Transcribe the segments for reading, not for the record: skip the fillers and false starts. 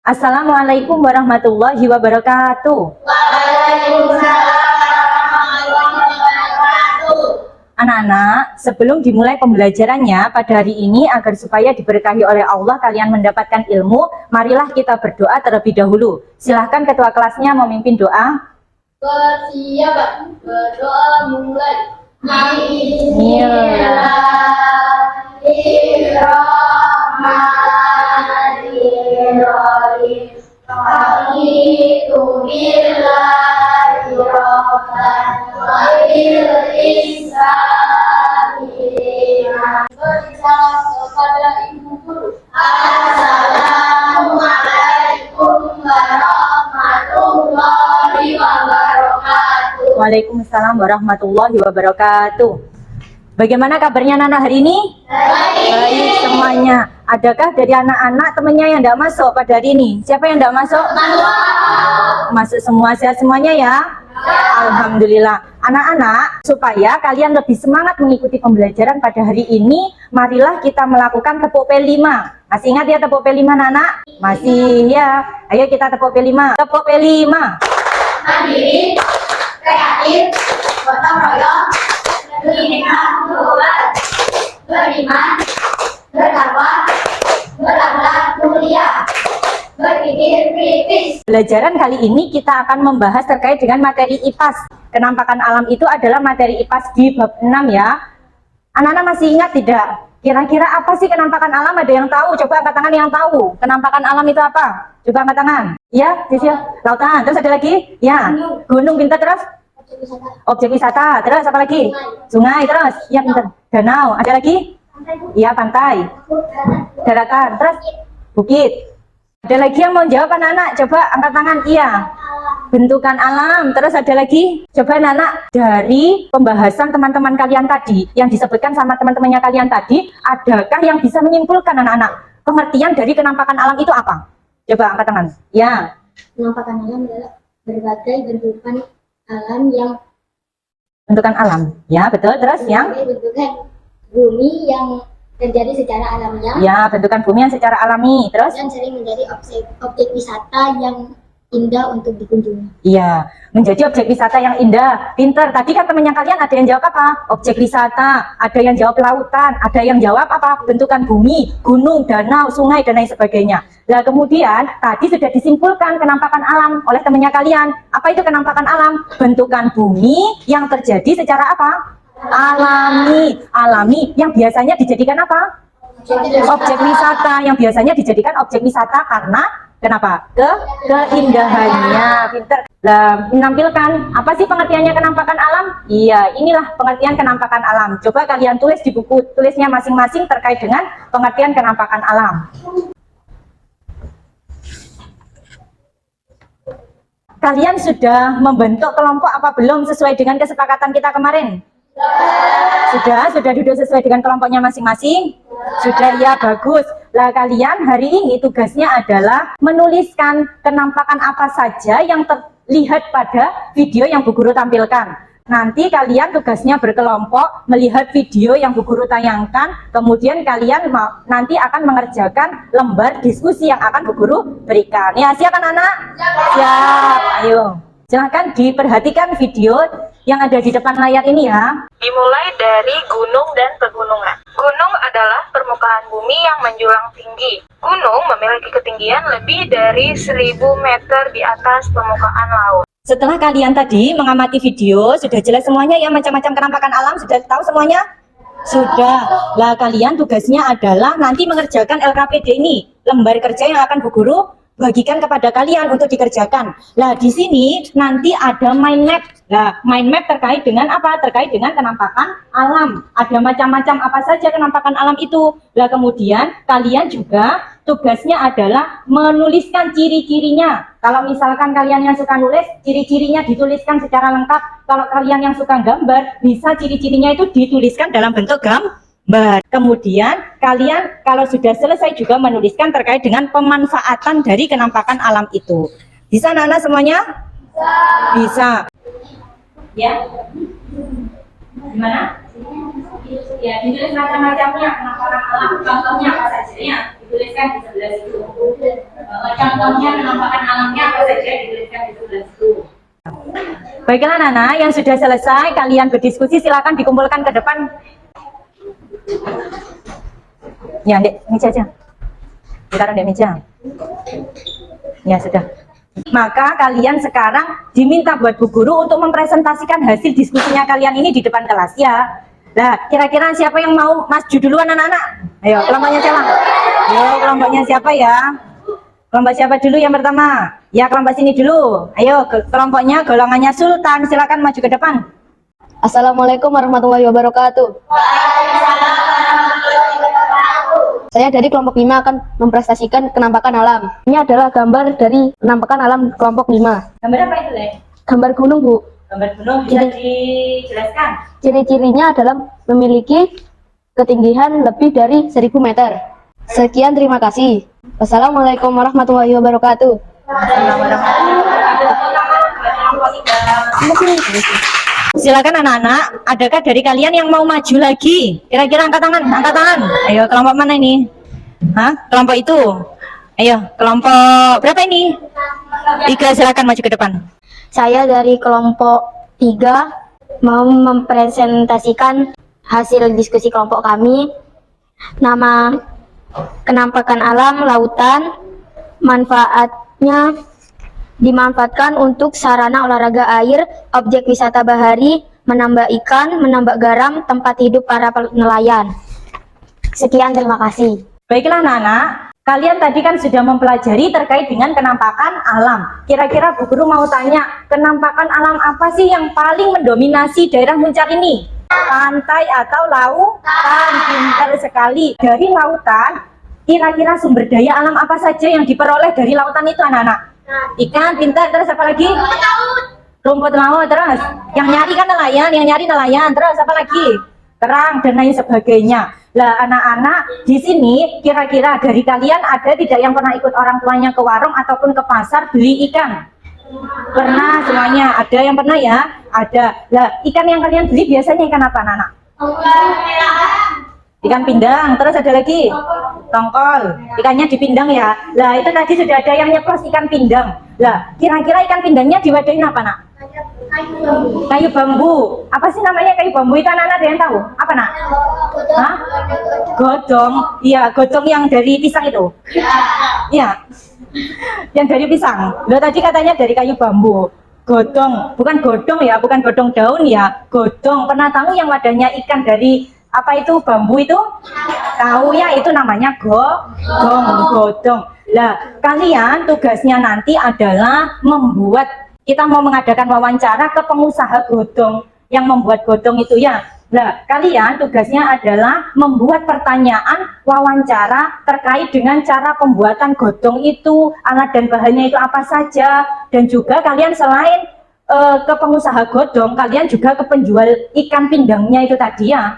Assalamualaikum warahmatullahi wabarakatuh. Anak-anak, sebelum dimulai pembelajarannya pada hari ini, agar supaya diberkahi oleh Allah kalian mendapatkan ilmu, marilah kita berdoa terlebih dahulu. Silahkan ketua kelasnya memimpin doa. Bersiap, berdoa mulai. Bismillahirrahmanirrahim. Raditu billahi rabban wa bil Islam dinan. Bersalam kepada ibu guru. Assalamualaikum warahmatullahi wabarakatuh. Waalaikumsalam warahmatullahi wabarakatuh. Bagaimana kabarnya Nana hari ini? Baik semuanya. Adakah dari anak-anak temannya yang tidak masuk pada hari ini? Siapa yang tidak masuk? Masuk semua, sehat semuanya ya? Alhamdulillah. Anak-anak, supaya kalian lebih semangat mengikuti pembelajaran pada hari ini, marilah kita melakukan tepuk P5. Masih ingat ya tepuk P5 anak-anak? Masih ya. Ayo kita tepuk P5. Tepuk P5. Mandiri, kreatif, gotong royong, beriman, beriman, bertakwa, berakhlak mulia, berpikir kritis. Pembelajaran kali ini kita akan membahas terkait dengan materi IPAS. Kenampakan alam itu adalah materi IPAS di bab 6 ya. Anak-anak masih ingat tidak? Kira-kira apa sih kenampakan alam? Ada yang tahu? Coba angkat tangan yang tahu. Kenampakan alam itu apa? Coba angkat tangan. Ya, sisi lautan. Terus ada lagi? Ya, gunung, pintar. Terus objek wisata. Terus apa lagi? Sungai. Terus ya, pintar. Danau. Ada lagi? Iya, pantai. Daratan. Terus bukit. Ada lagi yang mau jawab anak-anak? Coba angkat tangan. Iya. Bentukan alam. Terus ada lagi? Coba anak-anak, dari pembahasan teman-teman kalian tadi, yang disebutkan sama teman-temannya kalian tadi, adakah yang bisa menyimpulkan anak-anak pengertian dari kenampakan alam itu apa? Coba angkat tangan. Ya. Penampakan alam adalah berbagai bentukan alam yang Bentukan alam. Ya, betul. Terus yang? bentukan bumi yang terjadi secara alamiah. Ya, bentukan bumi yang secara alami. Terus? Dan sering menjadi objek wisata yang indah untuk dikunjungi. Iya, menjadi objek wisata yang indah. Pinter. Tadi kan temannya kalian ada yang jawab apa? Objek wisata. Ada yang jawab lautan. Ada yang jawab apa? Bentukan bumi, gunung, danau, sungai, dan lain sebagainya. Nah, kemudian tadi sudah disimpulkan kenampakan alam oleh temannya kalian. Apa itu kenampakan alam? Bentukan bumi yang terjadi secara apa? Alami. Alami yang biasanya dijadikan apa? Objek wisata. Yang biasanya dijadikan objek wisata karena kenapa? Keindahannya. Pinter. Nah, menampilkan apa sih pengertiannya kenampakan alam? Iya, inilah pengertian kenampakan alam. Coba kalian tulis di buku tulisnya masing-masing terkait dengan pengertian kenampakan alam. Kalian sudah membentuk kelompok apa belum sesuai dengan kesepakatan kita kemarin? Sudah duduk sesuai dengan kelompoknya masing-masing? Sudah ya, bagus. Lah kalian hari ini tugasnya adalah menuliskan kenampakan apa saja yang terlihat pada video yang Bu Guru tampilkan. Nanti kalian tugasnya berkelompok melihat video yang Bu Guru tayangkan, kemudian kalian nanti akan mengerjakan lembar diskusi yang akan Bu Guru berikan. Ya, siap anak-anak? Siap. Ayo. Silahkan diperhatikan video yang ada di depan layar ini ya. Dimulai dari gunung dan pegunungan. Gunung adalah permukaan bumi yang menjulang tinggi. Gunung memiliki ketinggian lebih dari 1000 meter di atas permukaan laut. Setelah kalian tadi mengamati video, sudah jelas semuanya ya macam-macam kenampakan alam? Sudah tahu semuanya? Sudah. Lah kalian tugasnya adalah nanti mengerjakan LKPD ini, lembar kerja yang akan Bu Guru bagikan kepada kalian untuk dikerjakan. Lah di sini nanti ada mind map. Lah mind map terkait dengan apa? Terkait dengan kenampakan alam. Ada macam-macam apa saja kenampakan alam itu. Lah kemudian kalian juga tugasnya adalah menuliskan ciri-cirinya. Kalau misalkan kalian yang suka nulis, ciri-cirinya dituliskan secara lengkap. Kalau kalian yang suka gambar, bisa ciri-cirinya itu dituliskan dalam bentuk gambar. Kemudian kalian kalau sudah selesai juga menuliskan terkait dengan pemanfaatan dari kenampakan alam itu. Bisa anak-anak semuanya? Bisa. Ya. Gimana? Ya, ditulis macam-macamnya kenampakan alam. Contohnya apa saja ya? Dituliskan di sebelah situ. Contohnya penampakan alamnya apa saja dituliskan di sebelah situ. Baiklah Nana, yang sudah selesai kalian berdiskusi silakan dikumpulkan ke depan. Ya, Dek, meja aja. Ditaruh di meja. Ya, sudah. Maka kalian sekarang diminta buat Bu Guru untuk mempresentasikan hasil diskusinya kalian ini di depan kelas ya. Nah, kira-kira siapa yang mau maju duluan anak-anak? Ayo, kelompoknya siapa? Ayo, kelompoknya siapa ya? Kelompok siapa dulu yang pertama? Ya, kelompok sini dulu. Ayo, kelompoknya golongannya Sultan. Silakan maju ke depan. Assalamualaikum warahmatullahi wabarakatuh. Saya dari kelompok 5 akan mempresentasikan penampakan alam. Ini adalah gambar dari penampakan alam kelompok 5. Gambar apa itu, Le? Gambar gunung, Bu. Gambar gunung bisa dijelaskan? Ciri-cirinya adalah memiliki ketinggian lebih dari 1000 meter. Sekian, terima kasih. Wassalamualaikum warahmatullahi wabarakatuh. Silakan anak-anak, adakah dari kalian yang mau maju lagi? Kira-kira angkat tangan, angkat tangan. Ayo, kelompok mana ini? Hah? Kelompok itu. Ayo, kelompok berapa ini? 3, silakan maju ke depan. Saya dari kelompok 3 mau mempresentasikan hasil diskusi kelompok kami. Nama penampakan alam lautan, manfaatnya dimanfaatkan untuk sarana olahraga air, objek wisata bahari, menambah ikan, menambah garam, tempat hidup para nelayan. Sekian, terima kasih. Baiklah Nana, kalian tadi kan sudah mempelajari terkait dengan penampakan alam. Kira-kira Bu Guru mau tanya, penampakan alam apa sih yang paling mendominasi daerah Muncak ini? Pantai atau lautan? Pintar sekali. Dari lautan, kira-kira sumber daya alam apa saja yang diperoleh dari lautan itu anak-anak? Ikan, pintar, terus apa lagi? Rumput laut, terus yang nyari kan nelayan, terus apa lagi? Kerang dan lain sebagainya. Lah anak-anak di sini kira-kira dari kalian ada tidak yang pernah ikut orang tuanya ke warung ataupun ke pasar beli ikan? Pernah semuanya? Ada yang pernah ya? Ada. Lah ikan yang kalian beli biasanya ikan apa anak-anak? Ikan pindang, terus ada lagi tongkol, ikannya dipindang ya. Lah itu tadi sudah ada yang nyeplos ikan pindang. Lah kira-kira ikan pindangnya diwadahin apa nak? Kayu bambu. Apa sih namanya kayu bambu itu anak-anak ada yang tahu? Apa nak? Hah? Godong. Iya, godong yang dari pisang itu. Iya. Yang dari pisang. Lo tadi katanya dari kayu bambu. Godong, bukan godong ya, bukan godong daun ya, godong. Pernah tahu yang wadahnya ikan dari apa itu bambu itu? Tahu ya, itu namanya godong. Lah, kalian tugasnya nanti adalah kita mau mengadakan wawancara ke pengusaha godong yang membuat godong itu ya. Lah, kalian tugasnya adalah membuat pertanyaan wawancara terkait dengan cara pembuatan godong itu, alat dan bahannya itu apa saja, dan juga kalian selain ke pengusaha godong, kalian juga ke penjual ikan pindangnya itu tadi ya.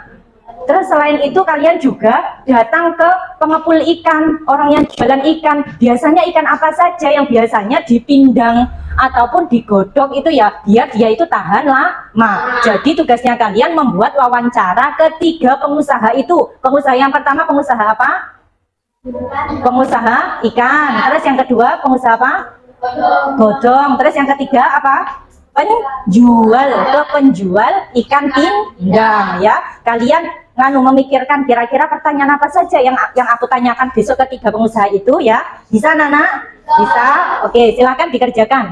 Terus selain itu kalian juga datang ke pengepul ikan, orang yang jualan ikan. Biasanya ikan apa saja yang biasanya dipindang ataupun digodok itu ya, biar dia itu tahan lama. Jadi tugasnya kalian membuat wawancara ketiga pengusaha itu. Pengusaha yang pertama pengusaha apa? Pengusaha ikan. Terus yang kedua pengusaha apa? Godong. Terus yang ketiga apa? Penjual ikan pindang ya. Kalian memikirkan kira-kira pertanyaan apa saja yang aku tanyakan besok ketiga pengusaha itu ya. Bisa Nana? Bisa? Oke, silakan dikerjakan.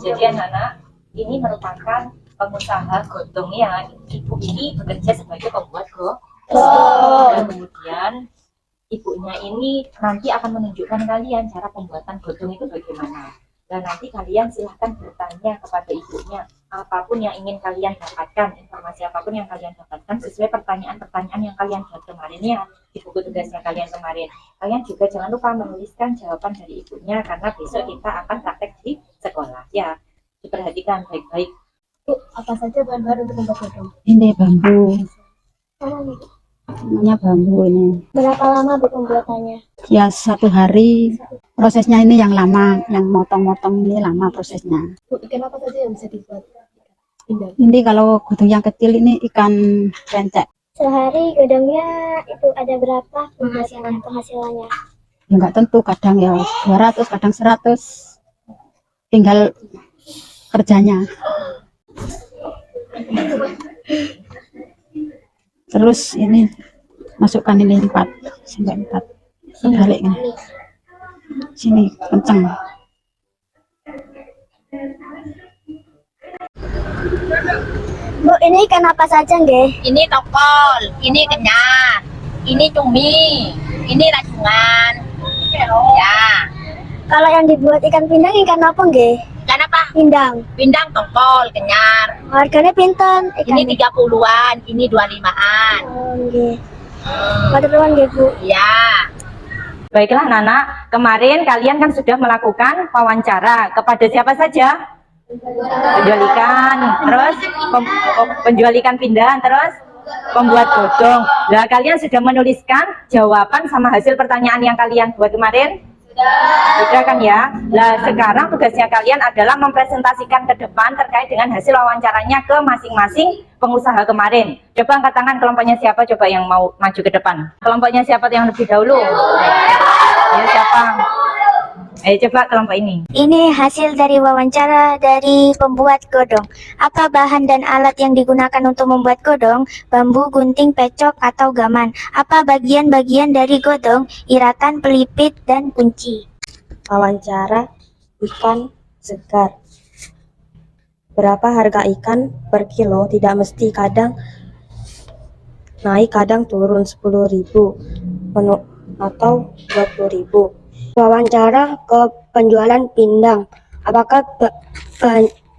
Jadi anak-anak, ini merupakan pengusaha godong ya. Ibu ini bekerja sebagai pembuat godong. Kemudian ibunya ini nanti akan menunjukkan kalian cara pembuatan godong itu bagaimana. Dan nanti kalian silahkan bertanya kepada ibunya apapun yang ingin kalian dapatkan, informasi apapun yang kalian dapatkan sesuai pertanyaan-pertanyaan yang kalian buat kemarin ya, di buku tugasnya kalian kemarin. Kalian juga jangan lupa menuliskan jawaban dari ibunya karena besok kita akan praktek di sekolah ya. Diperhatikan baik-baik. Bu, apa saja bahan-bahan untuk membuat godong? Ini bambu, Mana nih? namanya bambu ini. Berapa lama Bu pembuatannya? Ya 1 hari. Prosesnya ini yang lama, yang motong-motong ini lama prosesnya. Bu, ikan apa saja yang bisa dibuat? Pindang. Ini kalau godong yang kecil ini ikan pencek. Sehari godongnya itu ada berapa penghasilannya? Ya nggak tentu, kadang ya 200, kadang 100. Tinggal kerjanya. Terus ini masukkan ini 4 sampai 4. Balik ini. Sini kenceng. Bu, ini ikan apa saja nggih? Ini tokol, ini kenyal, ini cumi, ini rajungan. Ya, Kalau yang dibuat ikan pindang ikan apa nggih? ikan apa? Pindang. Pindang tokol, kenyal. Harganya pinten? Ini 30-an, ini 25-an. Oh, nggih. Maturnuwun nggih, Bu. Ya, Baiklah Nana, kemarin kalian kan sudah melakukan wawancara kepada siapa saja? Penjual ikan, terus penjual ikan pindang, terus pembuat godong. Nah, kalian sudah menuliskan jawaban sama hasil pertanyaan yang kalian buat kemarin? Sudah kan ya? Nah, sekarang tugasnya kalian adalah mempresentasikan ke depan terkait dengan hasil wawancaranya ke masing-masing pengusaha kemarin. Coba angkat tangan kelompoknya siapa coba yang mau maju ke depan. Kelompoknya siapa yang lebih dahulu? Ya, siapa? Coba kelompok ini. Ini hasil dari wawancara dari pembuat godong. Apa bahan dan alat yang digunakan untuk membuat godong? Bambu, gunting, pecok, atau gaman? Apa bagian-bagian dari godong? Iratan, pelipit, dan kunci. Wawancara ikan segar. Berapa harga ikan per kilo? Tidak mesti, kadang naik kadang turun 10.000 atau 20.000. Wawancara ke penjualan pindang. Apakah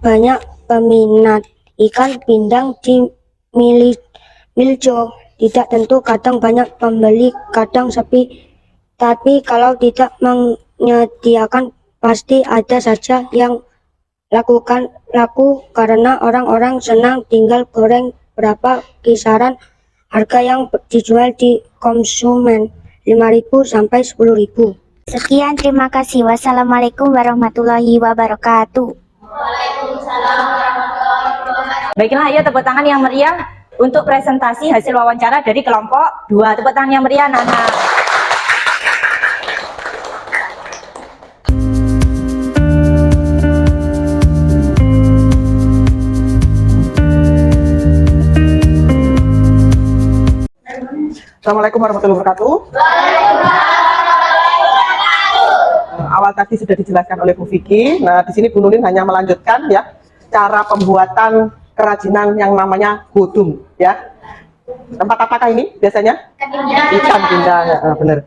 banyak peminat ikan pindang di Miljo? Tidak tentu, kadang banyak pembeli, kadang sepi. Tapi kalau tidak menyediakan pasti ada saja yang laku karena orang-orang senang tinggal goreng. Berapa kisaran harga yang dijual di konsumen? 5.000 sampai 10.000. Sekian, terima kasih. Wassalamualaikum warahmatullahi wabarakatuh. Baiklah, ayo tepuk tangan yang meriah untuk presentasi hasil wawancara dari kelompok 2. Tepuk tangan yang meriah, Nana. Assalamualaikum warahmatullahi wabarakatuh. Awal tadi sudah dijelaskan oleh Bu Vicky. Nah, di sini Bu Nunin hanya melanjutkan ya cara pembuatan kerajinan yang namanya godong ya. Tempat apakah ini biasanya? Ikan pindang. Benar.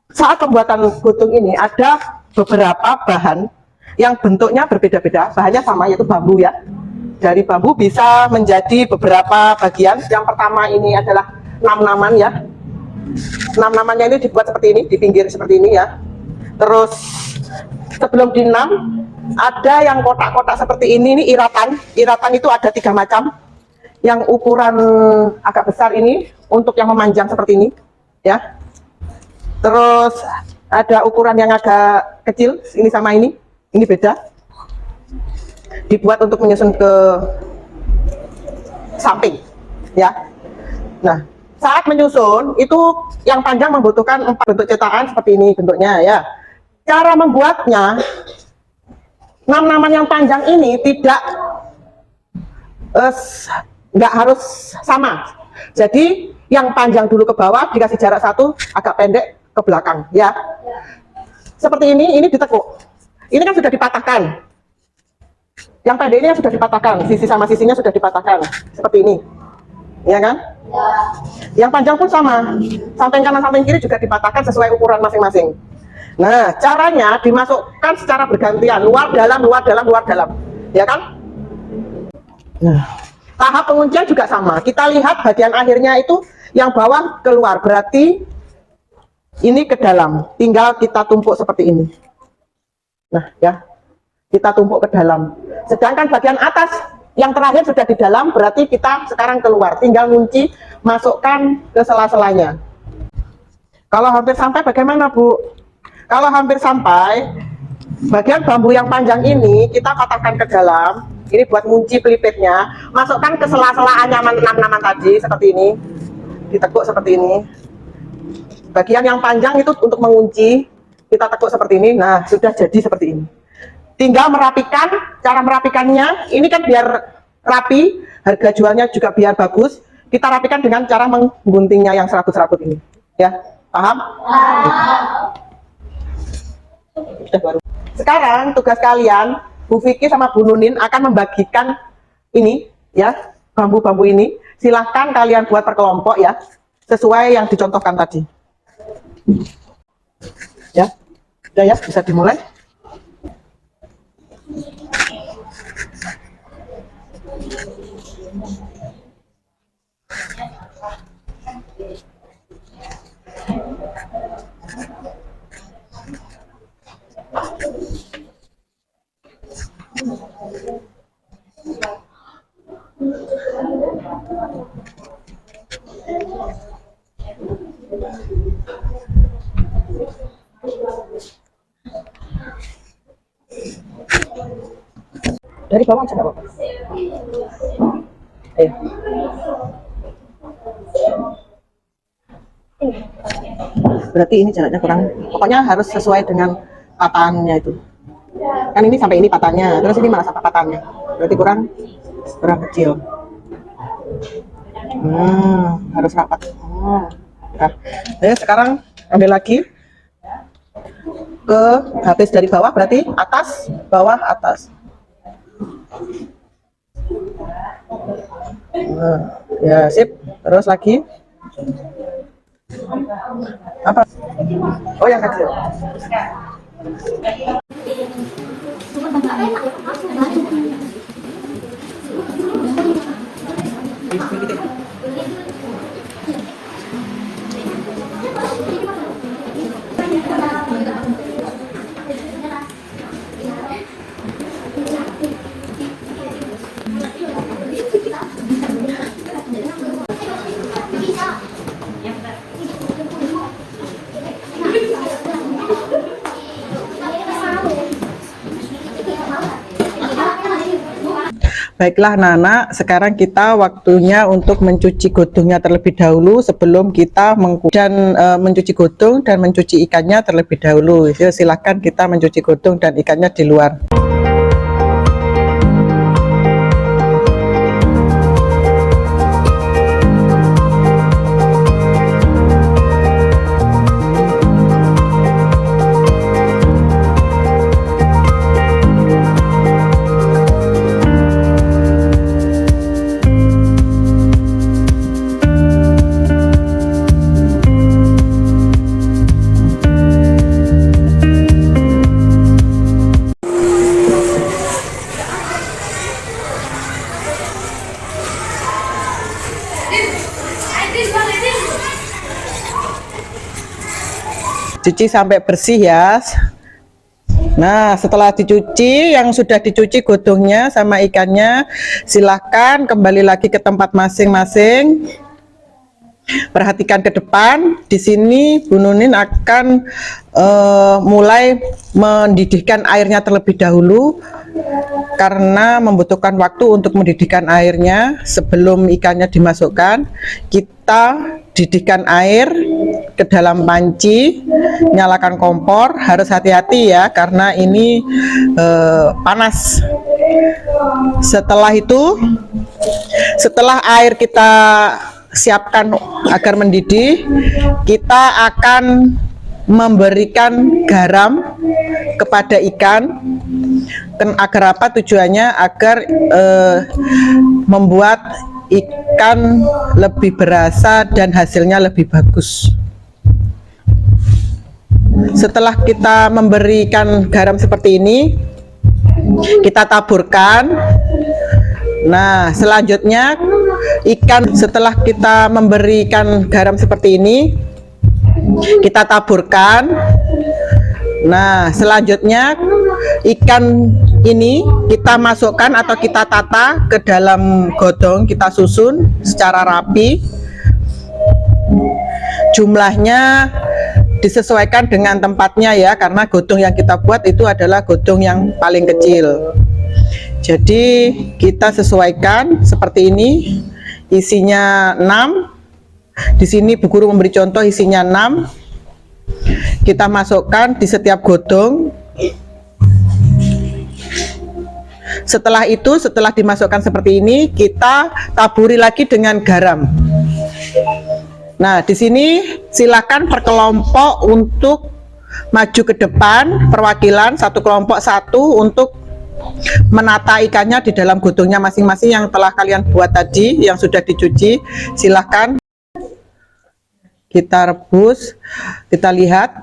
Saat pembuatan godong ini ada beberapa bahan yang bentuknya berbeda-beda. Bahannya sama, yaitu bambu ya. Dari bambu bisa menjadi beberapa bagian. Yang pertama ini adalah nam-naman ya. Nam-namannya ini dibuat seperti ini, di pinggir seperti ini ya. Terus sebelum dinam ada yang kotak-kotak seperti ini iratan. Iratan itu ada 3 macam. Yang ukuran agak besar ini untuk yang memanjang seperti ini ya. Terus ada ukuran yang agak kecil, ini sama ini beda. Dibuat untuk menyusun ke samping ya. Nah, saat menyusun itu yang panjang membutuhkan 4 bentuk cetakan seperti ini bentuknya ya. Cara membuatnya, nam-naman yang panjang ini nggak harus sama. Jadi yang panjang dulu ke bawah, dikasih jarak 1, agak pendek ke belakang ya. Seperti ini ditekuk. Ini kan sudah dipatahkan. Yang pendek ini sudah dipatahkan, sisi sama sisinya sudah dipatahkan seperti ini, ya kan? Yang panjang pun sama, samping kanan samping kiri juga dipatahkan sesuai ukuran masing-masing. Nah, caranya dimasukkan secara bergantian, luar dalam, ya kan? Nah, tahap penguncian juga sama. Kita lihat bagian akhirnya itu yang bawah keluar, berarti ini ke dalam. Tinggal kita tumpuk seperti ini. Nah, ya, kita tumpuk ke dalam. Sedangkan bagian atas yang terakhir sudah di dalam, berarti kita sekarang keluar. Tinggal kunci, masukkan ke sela-selanya. Kalau hampir sampai bagaimana, Bu? Kalau hampir sampai, bagian bambu yang panjang ini kita patahkan ke dalam. Ini buat kunci pelipitnya. Masukkan ke sela-sela anyaman 6-6 tadi, seperti ini. Ditekuk seperti ini. Bagian yang panjang itu untuk mengunci, kita tekuk seperti ini. Nah, sudah jadi seperti ini. Tinggal merapikan, cara merapikannya, ini kan biar rapi, harga jualnya juga biar bagus. Kita rapikan dengan cara mengguntingnya yang serabut-serabut ini. Ya, paham? Sudah baru. Sekarang tugas kalian, Bu Vicky sama Bu Nunin akan membagikan ini, ya, bambu-bambu ini. Silahkan kalian buat per kelompok ya, sesuai yang dicontohkan tadi. Ya, udah ya, bisa dimulai. Dari bawah aja, Bapak. Ayo. Berarti ini jaraknya kurang, pokoknya harus sesuai dengan patahannya itu. Kan ini sampai ini patahnya, terus ini malah sampai patahnya. Berarti kurang kecil. Harus rapat. Nah, sekarang ambil lagi ke habis dari bawah, berarti atas, bawah, atas. Ya, sip. Terus lagi. Apa? Oh, yang kecil. Baiklah anak-anak, sekarang kita waktunya untuk mencuci godongnya terlebih dahulu sebelum kita mencuci godong dan mencuci ikannya terlebih dahulu. Jadi, silakan kita mencuci godong dan ikannya di luar. Cuci sampai bersih ya. Nah, setelah dicuci, yang sudah dicuci godongnya sama ikannya, silahkan kembali lagi ke tempat masing-masing. Perhatikan ke depan. Di sini Bu Nunin akan mulai mendidihkan airnya terlebih dahulu, karena membutuhkan waktu untuk mendidihkan airnya. Sebelum ikannya dimasukkan, kita didihkan air ke dalam panci, nyalakan kompor. Harus hati-hati ya, karena ini panas. Setelah itu, setelah air kita siapkan agar mendidih, kita akan memberikan garam kepada ikan. Agar apa tujuannya? Agar membuat ikan lebih berasa dan hasilnya lebih bagus. Setelah kita memberikan garam seperti ini, kita taburkan. Nah, selanjutnya ikan setelah kita memberikan garam seperti ini, kita taburkan. Nah, selanjutnya ikan ini kita masukkan atau kita tata ke dalam godong, kita susun secara rapi. Jumlahnya disesuaikan dengan tempatnya ya, karena godong yang kita buat itu adalah godong yang paling kecil. Jadi kita sesuaikan seperti ini, isinya 6. Di sini Bu Guru memberi contoh isinya 6. Kita masukkan di setiap godong. Setelah itu, setelah dimasukkan seperti ini, kita taburi lagi dengan garam. Nah, di sini silakan per kelompok untuk maju ke depan, perwakilan satu kelompok satu untuk menata ikannya di dalam godongnya masing-masing yang telah kalian buat tadi, yang sudah dicuci. Silahkan kita rebus, kita lihat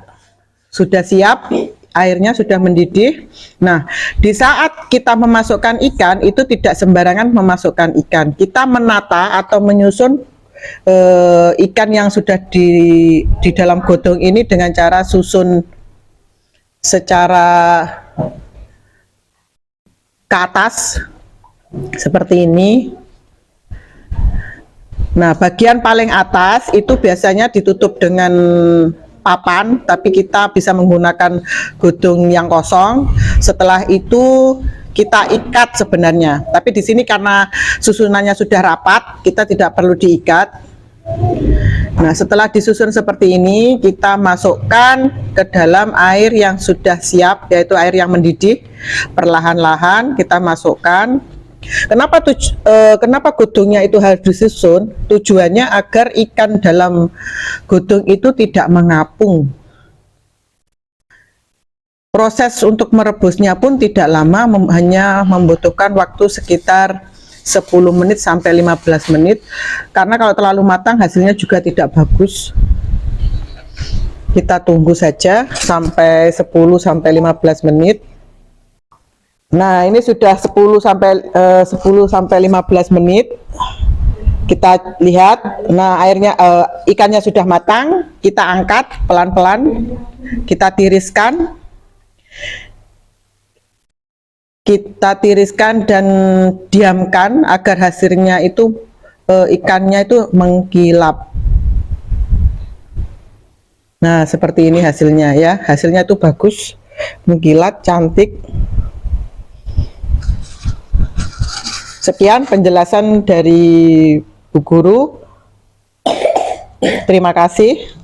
sudah siap, airnya sudah mendidih. Nah, di saat kita memasukkan ikan itu tidak sembarangan memasukkan ikan, kita menata atau menyusun ikan yang sudah di dalam godong ini dengan cara susun secara ke atas seperti ini. Nah, bagian paling atas itu biasanya ditutup dengan papan, tapi kita bisa menggunakan godong yang kosong. Setelah itu kita ikat sebenarnya, tapi di sini karena susunannya sudah rapat, kita tidak perlu diikat. Nah, setelah disusun seperti ini, kita masukkan ke dalam air yang sudah siap, yaitu air yang mendidih. Perlahan-lahan kita masukkan. Kenapa godongnya itu harus disusun? Tujuannya agar ikan dalam godong itu tidak mengapung. Proses untuk merebusnya pun tidak lama, hanya membutuhkan waktu sekitar 10 menit sampai 15 menit, karena kalau terlalu matang hasilnya juga tidak bagus. Kita tunggu saja sampai 10 sampai 15 menit. Nah, ini sudah 10 sampai 15 menit. Kita lihat, nah airnya ikannya sudah matang, kita angkat pelan-pelan, kita tiriskan. Kita tiriskan dan diamkan agar hasilnya itu ikannya itu mengkilap. Nah, seperti ini hasilnya ya. Hasilnya itu bagus, mengkilat, cantik. Sekian penjelasan dari Bu Guru. Terima kasih.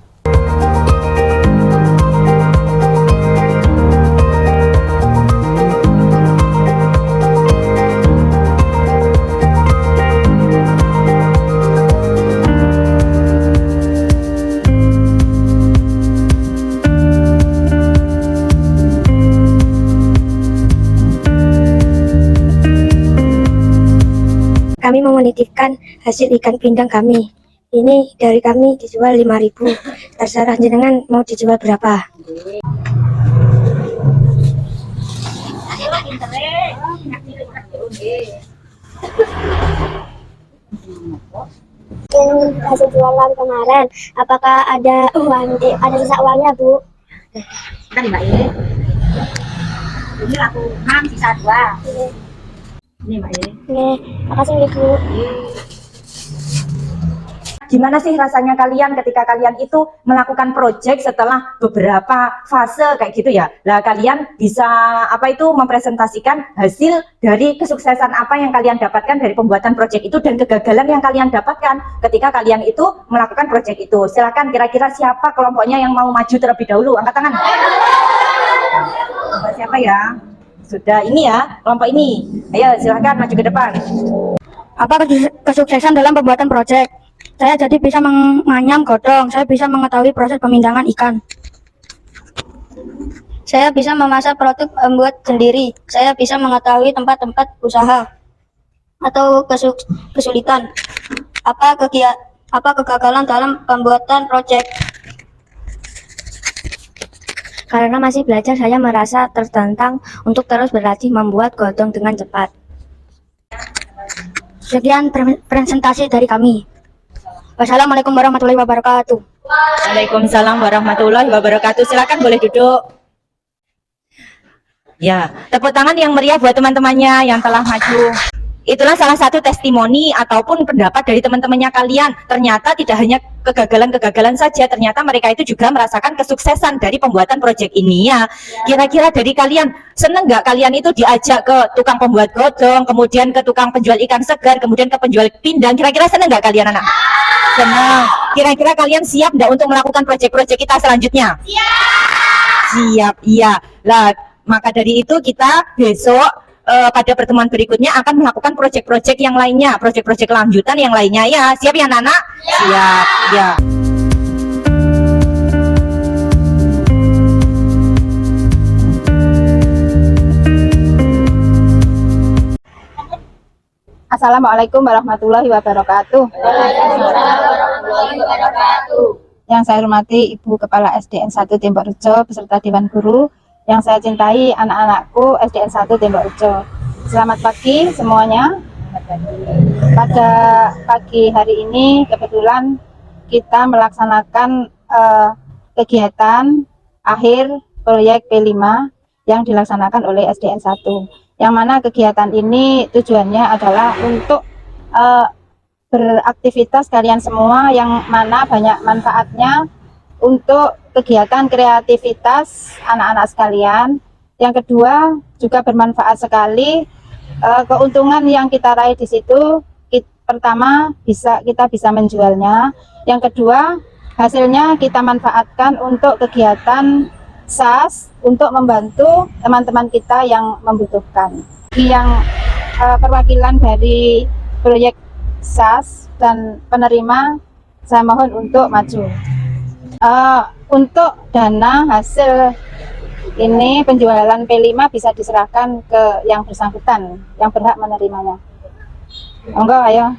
Kami mau menitipkan hasil ikan pindang kami. Ini dari kami dijual 5.000. Terserah jenengan mau dijual berapa. Yang hasil jualan kemarin, apakah ada uang, ada sisa uangnya, Bu? Kan Mbak ini laku 6 sisa 2. Ini Mbak Oke, makasih Bu. Gimana sih rasanya kalian ketika kalian itu melakukan project setelah beberapa fase kayak gitu ya? Lah kalian bisa mempresentasikan hasil dari kesuksesan apa yang kalian dapatkan dari pembuatan project itu dan kegagalan yang kalian dapatkan ketika kalian itu melakukan project itu. Silakan, kira-kira siapa kelompoknya yang mau maju terlebih dahulu? Angkat tangan. Siapa ya? Sudah, ini ya, kelompok ini. Ayo silakan maju ke depan. Apa kesuksesan dalam pembuatan proyek? Saya jadi bisa menganyam godong, saya bisa mengetahui proses pemindangan ikan. Saya bisa memasak produk membuat sendiri. Saya bisa mengetahui tempat-tempat usaha atau kesulitan. Apa kegagalan dalam pembuatan proyek? Karena masih belajar, saya merasa tertantang untuk terus berlatih membuat godong dengan cepat. Sekian presentasi dari kami. Wassalamualaikum warahmatullahi wabarakatuh. Waalaikumsalam warahmatullahi wabarakatuh. Silakan boleh duduk. Ya, tepuk tangan yang meriah buat teman-temannya yang telah maju. Itulah salah satu testimoni ataupun pendapat dari teman-temannya kalian. Ternyata tidak hanya kegagalan-kegagalan saja, ternyata mereka itu juga merasakan kesuksesan dari pembuatan proyek ini ya. Kira-kira dari kalian, seneng nggak kalian itu diajak ke tukang pembuat godong, kemudian ke tukang penjual ikan segar, kemudian ke penjual pindang? Kira-kira seneng nggak kalian anak? Senang. Kira-kira kalian siap nggak untuk melakukan proyek-proyek kita selanjutnya? Siap, iya. Lah, maka dari itu kita besok pada pertemuan berikutnya akan melakukan proyek-proyek yang lainnya, proyek-proyek lanjutan yang lainnya ya. Siap ya anak-anak? Siap, ya. Assalamualaikum warahmatullahi wabarakatuh. Yang saya hormati Ibu Kepala SDN 1 Tembok Rejo beserta Dewan Guru. Yang saya cintai anak-anakku SDN 1 Tembok Rejo. Selamat pagi semuanya. Pada pagi hari ini kebetulan kita melaksanakan kegiatan akhir proyek P5 yang dilaksanakan oleh SDN 1. Yang mana kegiatan ini tujuannya adalah untuk beraktivitas kalian semua yang mana banyak manfaatnya untuk kegiatan kreativitas anak-anak sekalian. Yang kedua juga bermanfaat sekali, keuntungan yang kita raih di situ. Pertama kita bisa menjualnya. Yang kedua hasilnya kita manfaatkan untuk kegiatan SAS untuk membantu teman-teman kita yang membutuhkan. Yang perwakilan dari proyek SAS dan penerima saya mohon untuk maju. Untuk dana hasil ini penjualan P5 bisa diserahkan ke yang bersangkutan yang berhak menerimanya. Monggo ayo.